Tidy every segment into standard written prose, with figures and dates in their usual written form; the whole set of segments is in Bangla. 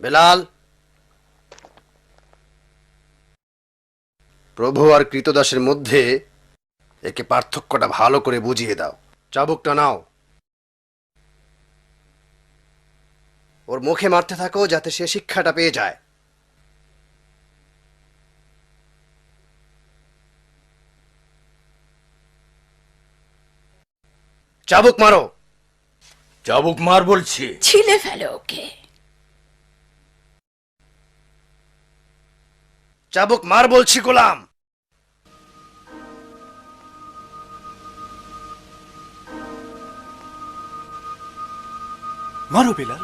বেলাল, প্রভু আর কৃতদাসের মধ্যে একে পার্থক্যটা ভালো করে বুঝিয়ে দাও। চাবুকটা নাও, ওর মুখে মারতে থাকো যাতে সে শিক্ষাটা পেয়ে যায়। চাবুক মারো। চাবুক মার বলছি। ছিলে ফেলো ওকে। চাবুক মার বলছি গোলাম। মারো বেলাল।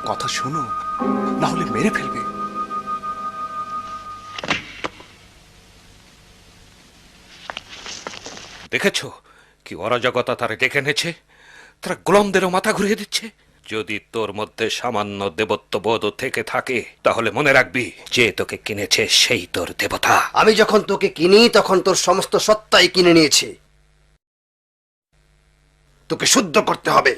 কথা শোনো, না হলে মেরে ফেলবে। দেখেছো কি অরাজকতা তারা ডেকে এনেছে? তারা গোলামদেরও মাথা ঘুরিয়ে দিচ্ছে। যদি তোর মধ্যে সামান্য দেবত্ববোধ থেকে থাকে তাহলে মনে রাখবি, যে তোকে কিনেছে সেই তোর দেবতা। আমি যখন তোকে কিনি তখন তোর সমস্ত সত্তাই কিনে নিয়েছি। তোকে শুদ্ধ করতে হবে।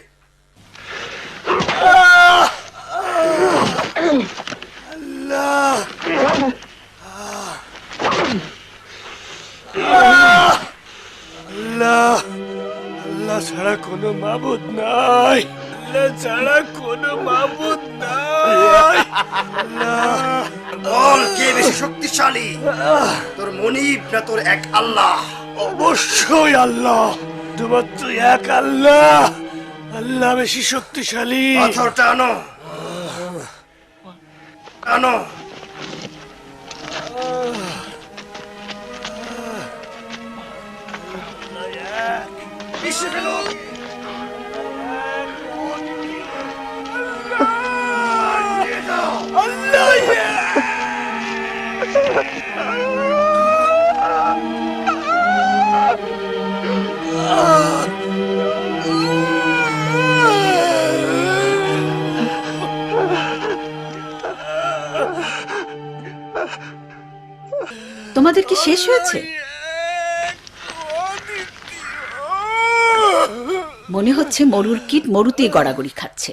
আল্লাহ, আল্লাহ ছাড়া কোনো মাবুদ নাই। আল্লাহ ছাড়া কোনো মাবুদ নাই। বল, কে বেশি শক্তিশালী, তোর মনিব না তোর এক আল্লাহ? অবশ্যই আল্লাহ। তোমার তো এক আল্লাহ। আল্লাহ বেশি শক্তিশালী। পাথরটা আনো, আনো। পিষে ফেলো। নিয়ে যাও। তোমাদের কি শেষ হয়েছে? মনে হচ্ছে মরুর কীট মরুতেই গড়াগড়ি খাচ্ছে।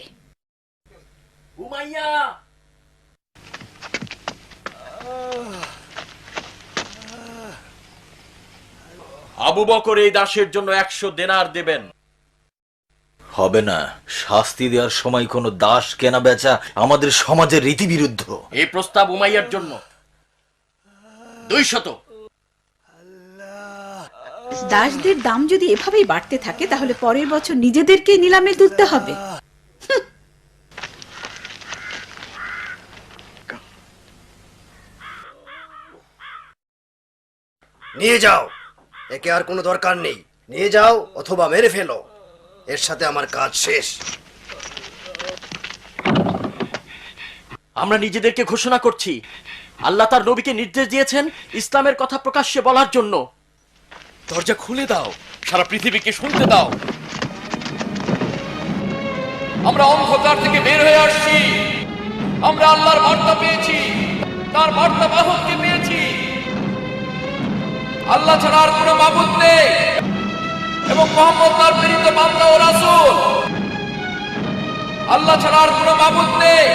আবু বকর এই দাসের জন্য 100 দেনার দেবেন। হবে না। শাস্তি দেওয়ার সময় কোনো দাস কেনা বেচা আমাদের সমাজের রীতি বিরুদ্ধ। এই প্রস্তাব উমাইয়ার জন্য 200। দাসদের দাম যদি এভাবেই বাড়তে থাকে তাহলে পরের বছর নিজেদেরকে নিলামে তুলতে হবে। নিয়ে যাও, একে আর কোনো দরকার নেই। নিয়ে যাও অথবা মেরে ফেলো, এর সাথে আমার কাজ শেষ। আমরা নিজেদেরকে ঘোষণা করছি, আল্লাহ তার নবীকে নির্দেশ দিয়েছেন ইসলামের কথা প্রকাশ্যে বলার জন্য। দরজা খুলে দাও, সারা পৃথিবীকে শুনতে দাও। আমরা অন্ধকার থেকে বের হয়ে আসছি। আমরা আল্লাহর বার্তা পেয়েছি, তার বার্তা বাহককে পেয়েছি। আল্লাহ ছাড়া আর কোনো মাবুদ নেই এবং মুহাম্মদ তার প্রেরিত বান্দা ও রাসূল। আল্লাহ ছাড়া আর কোনো মাবুদ নেই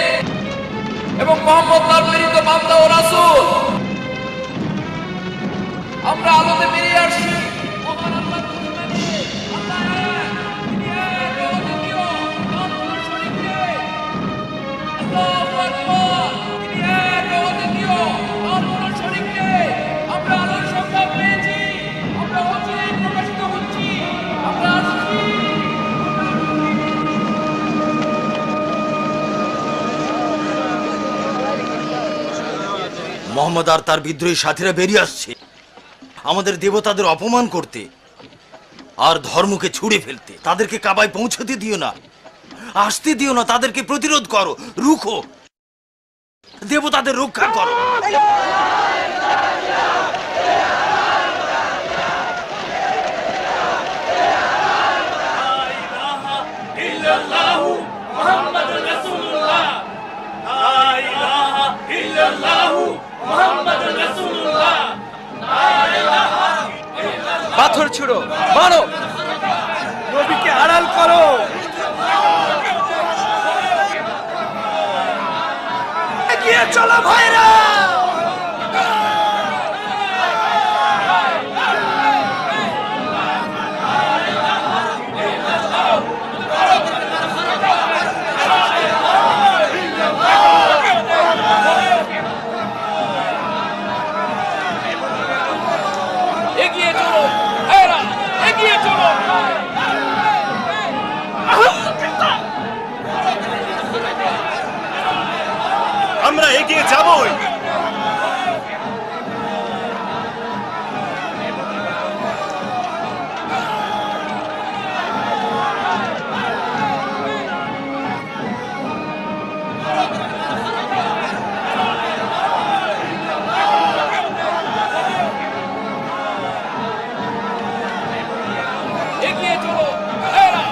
এবং মুহাম্মদ তার প্রেরিত বান্দা ও রাসূল। আমরা আলোতে বেরিয়ে আসছি। মহান আল্লাহর কুরবানি। আল্লাহ এক, তিনি এক, অদ্বিতীয়, তার কোনো শরীক নেই। আল্লাহু আকবার, তিনি এক, অদ্বিতীয়, তার কোনো শরীক নেই। আমরা আলোর সংজ্ঞা পেয়েছি, আমরা অচিরেই প্রকাশিত হচ্ছি, আমরা আসছি। মোহাম্মদ আর তার বিদ্রোহী সাথীরা বেরিয়ে আসছে আমাদের দেবতাদের অপমান করতে আর ধর্মকে ছুঁড়ে ফেলতে। তাদেরকে কাবায় পৌঁছতে দিও না, আসতে দিও না। তাদেরকে প্রতিরোধ করো, রুখো, দেবতাদের রক্ষা করো। মুহাম্মাদুর রাসূলুল্লাহ। লা ইলাহা ইল্লাল্লাহু পাথর ছুড়ো, মারো। নবীকে আড়াল করো। এগিয়ে চলো ভাইরা। এগিয়ে চলো ভাইরা, এগিয়ে চলো। আমরা এগিয়ে যাবই। এগিয়ে চলো ভাইরা,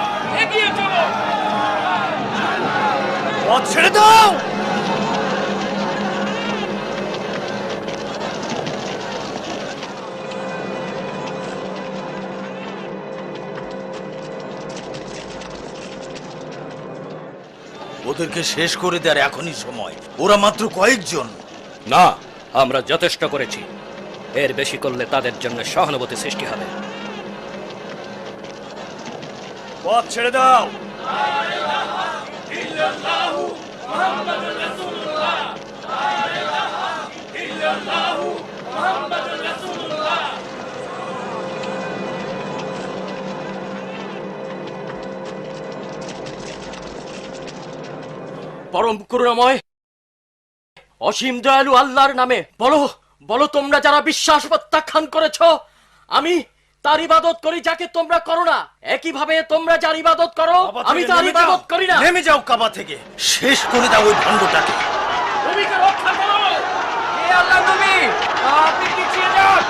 এগিয়ে চলো। পথ ছেড়ে দাও। ওদেরকে শেষ করে দেওয়ার এখনই সময়। ওরা মাত্র কয়েকজন। না, আমরা যথেষ্ট করেছি। এর বেশি করলে তাদের জন্য সহানুভূতি সৃষ্টি হবে। পথ ছেড়ে দাও। পরম করুণাময় অসীম দয়ালু আল্লাহর নামে বলো, বলো তোমরা যারা বিশ্বাস প্রত্যাখ্যান করেছো, আমি তার ইবাদত করি যাকে তোমরা করো না। একইভাবে তোমরা যার ইবাদত করো আমি তার ইবাদত করি না। নেমে যাও কাবা থেকে, শেষ করে দাও ওই ভণ্ডটাকে। নবীকে রক্ষা করো। হে আল্লাহর নবী, আপনি পিছিয়ে যান।